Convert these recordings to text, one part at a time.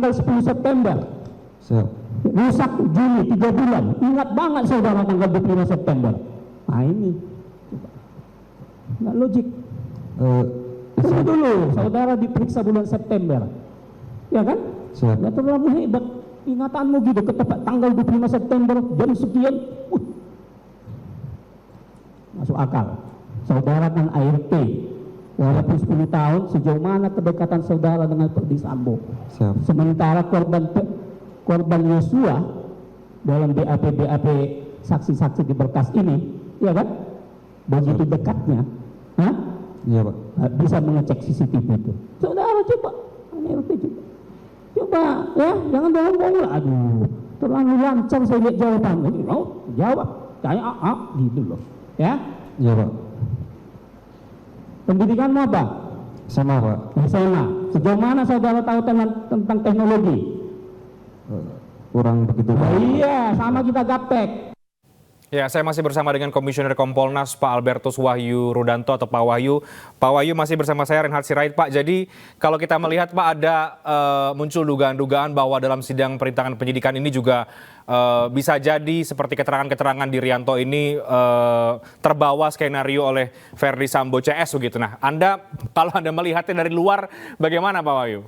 tanggal 10 September. Siap. Rusak Juli 3 bulan. Ingat banget saudara tanggal 25 September. Nah ini. Nggak logik. Tunggu dulu, saudara diperiksa bulan September. Ya kan? Siap. Ya terlalu hebat. Ingatanmu gitu ke tepat tanggal 25 September jam sekian. Masuk akal. Saudara kan ART. Walaupun 10 tahun, sejauh mana kedekatan saudara dengan Ferdy Sambo? Siap. Sementara korban Yosua dalam BAP saksi-saksi di berkas ini, ya kan? Begitu dekatnya, Iya Pak. bisa mengecek CCTV itu. Saudara coba, ART coba, ya, jangan bohong-bohong lah. Aduh, terlalu lancar saya lihat jawaban. Jawab, saya gitu loh, ya. Iya Pak. Pendidikanmu apa? Sama Pak. SMA. Sejauh mana saudara tahu tentang teknologi? Kurang begitu Pak. Iya, sama kita gaptek. Ya, saya masih bersama dengan Komisioner Kompolnas Pak Albertus Wahyu Rudanto atau Pak Wahyu. Pak Wahyu masih bersama saya Reinhard Sirait. Pak, jadi kalau kita melihat Pak ada muncul dugaan-dugaan bahwa dalam sidang perintangan penyidikan ini juga bisa jadi seperti keterangan-keterangan di Rianto ini terbawa skenario oleh Ferdy Sambo CS begitu. Nah, kalau Anda melihatnya dari luar bagaimana Pak Wahyu?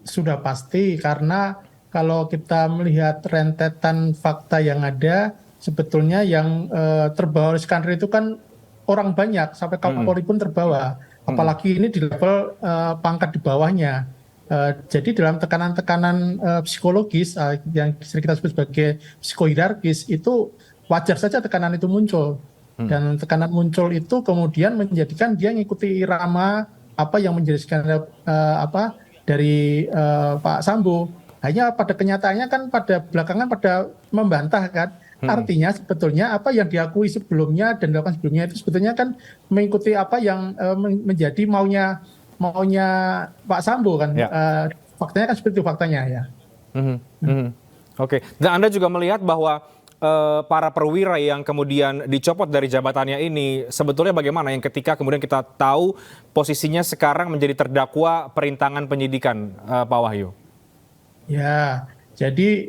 Sudah pasti karena kalau kita melihat rentetan fakta yang ada, sebetulnya yang terbawa oleh skenario itu kan orang banyak, sampai Kapolri pun terbawa. Apalagi ini di level pangkat di bawahnya. Jadi dalam tekanan-tekanan psikologis yang sering kita sebut sebagai psikohierarkis, itu wajar saja tekanan itu muncul. Dan tekanan muncul itu kemudian menjadikan dia mengikuti irama apa yang menjadi skenario dari Pak Sambo. Hanya pada kenyataannya kan pada belakangan pada membantah kan. Artinya sebetulnya apa yang diakui sebelumnya dan dilakukan sebelumnya itu sebetulnya kan mengikuti apa yang menjadi maunya Pak Sambo kan. Ya. Faktanya kan seperti itu faktanya ya. Oke. Dan Anda juga melihat bahwa para perwira yang kemudian dicopot dari jabatannya ini sebetulnya bagaimana yang ketika kemudian kita tahu posisinya sekarang menjadi terdakwa perintangan penyidikan, Pak Wahyu? Ya, jadi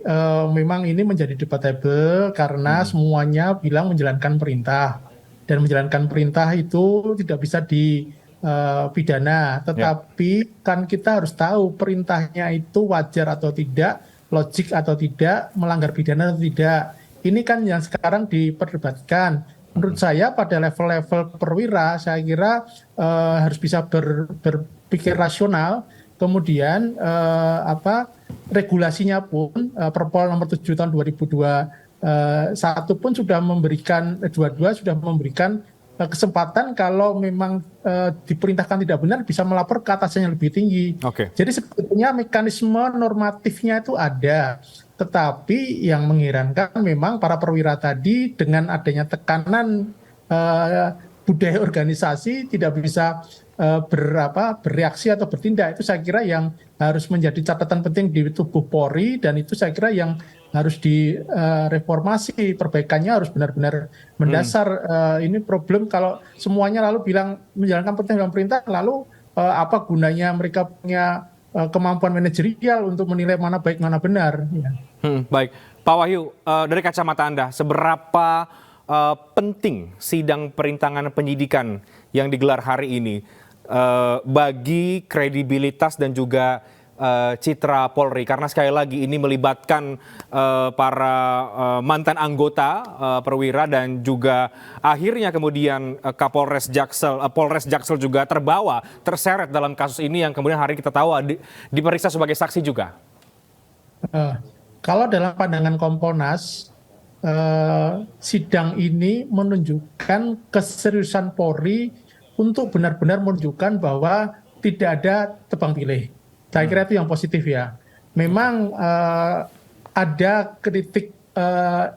memang ini menjadi debatable karena semuanya bilang menjalankan perintah. Dan menjalankan perintah itu tidak bisa dipidana. Tetapi kan kita harus tahu perintahnya itu wajar atau tidak, logik atau tidak, melanggar pidana atau tidak. Ini kan yang sekarang diperdebatkan. Menurut saya pada level-level perwira, saya kira harus bisa berpikir rasional. Kemudian regulasinya pun Perpol nomor 7 tahun 2021 pun sudah memberikan 22 sudah memberikan kesempatan kalau memang diperintahkan tidak benar bisa melapor ke atasan yang lebih tinggi. Jadi sebetulnya mekanisme normatifnya itu ada. Tetapi yang mengherankan memang para perwira tadi dengan adanya tekanan budaya organisasi tidak bisa bereaksi atau bertindak. Itu saya kira yang harus menjadi catatan penting di tubuh Polri, dan itu saya kira yang harus direformasi. Perbaikannya harus benar-benar mendasar. Ini problem kalau semuanya lalu bilang menjalankan perintah, lalu apa gunanya mereka punya kemampuan manajerial untuk menilai mana baik mana benar. Baik, Pak Wahyu, dari kacamata Anda, seberapa penting sidang perintangan penyidikan yang digelar hari ini bagi kredibilitas dan juga citra Polri, karena sekali lagi ini melibatkan para mantan anggota perwira dan juga akhirnya kemudian Polres Jaksel juga terseret dalam kasus ini yang kemudian hari kita tahu diperiksa sebagai saksi juga. Kalau dalam pandangan Kompolnas, sidang ini menunjukkan keseriusan Polri untuk benar-benar menunjukkan bahwa tidak ada tebang pilih. Saya kira itu yang positif ya. Memang ada kritik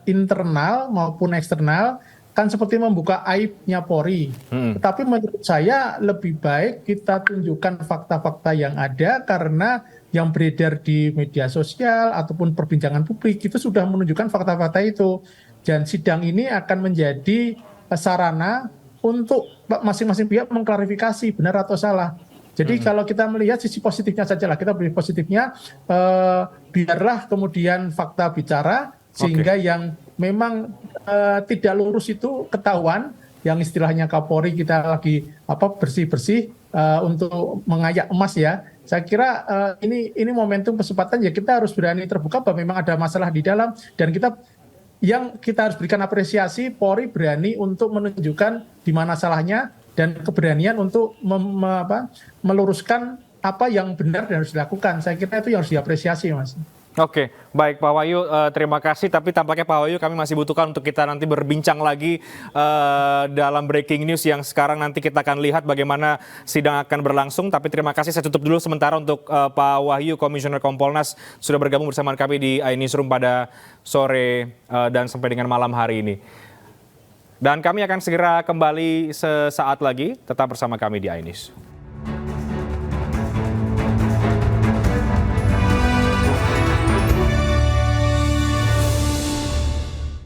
internal maupun eksternal, kan seperti membuka aibnya Polri. Tetapi menurut saya lebih baik kita tunjukkan fakta-fakta yang ada, karena yang beredar di media sosial ataupun perbincangan publik itu sudah menunjukkan fakta-fakta itu. Dan sidang ini akan menjadi sarana untuk masing-masing pihak mengklarifikasi benar atau salah. Jadi kalau kita melihat sisi positifnya saja lah, kita beri positifnya, biarlah kemudian fakta bicara, sehingga yang memang tidak lurus itu ketahuan, yang istilahnya Kapolri kita lagi bersih-bersih untuk mengayak emas ya. Saya kira ini momentum kesempatan ya, kita harus berani terbuka bahwa memang ada masalah di dalam, dan kita harus berikan apresiasi Polri berani untuk menunjukkan di mana salahnya dan keberanian untuk meluruskan apa yang benar dan harus dilakukan. Saya kira itu yang harus diapresiasi, Mas. Oke, baik Pak Wahyu, terima kasih. Tapi tampaknya Pak Wahyu kami masih butuhkan untuk kita nanti berbincang lagi dalam breaking news yang sekarang nanti kita akan lihat bagaimana sidang akan berlangsung. Tapi terima kasih, saya tutup dulu sementara untuk Pak Wahyu, Komisioner Kompolnas, sudah bergabung bersama kami di iNewsroom pada sore dan sampai dengan malam hari ini. Dan kami akan segera kembali sesaat lagi, tetap bersama kami di iNews.